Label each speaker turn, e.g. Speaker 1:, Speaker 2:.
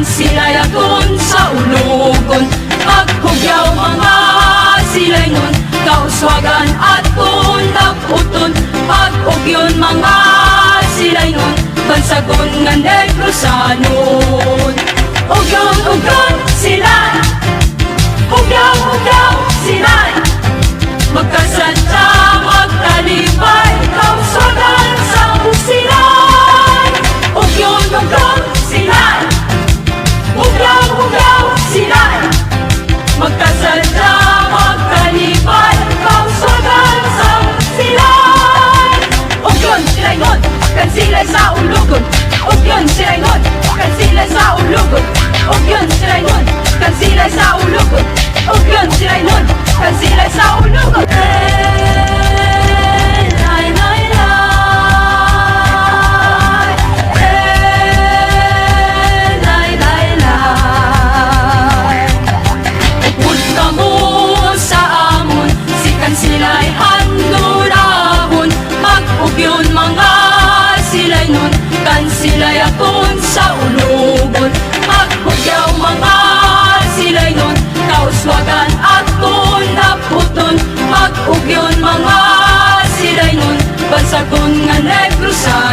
Speaker 1: sila yaton sa ulugon. Paghugyaw mga silay nun, kauswagan at naputon. Paghugyon mga silay nun, bansagon nga Negrosanon. Ugyon sila, ugyaw sila, magkasadya, magkalipay, kauswagan sa silay. Ugyon sila, ugyaw sila, magkasadya, magkalipay, kauswagan sa silay. Ugyon sila'y nun, kan sila'y sa ulugon. Ugyon sila'y nun, kan sila'y sa ulugon. Ugyon sila'y nun, kan sila'y sa ulugon. Ugyon sila'y nun, kan sila'y sa ulugon. Punta mo sa amon, sikan sila'y handurahon. Mag-ugyon mga sila'y nun, kan sila'y aton sa ulugon. Mag-ugyaw mga sila'y nun, kauswagan at naputon. Mag-ugyon mga sila'y nun, bansagon nga Negrosanon.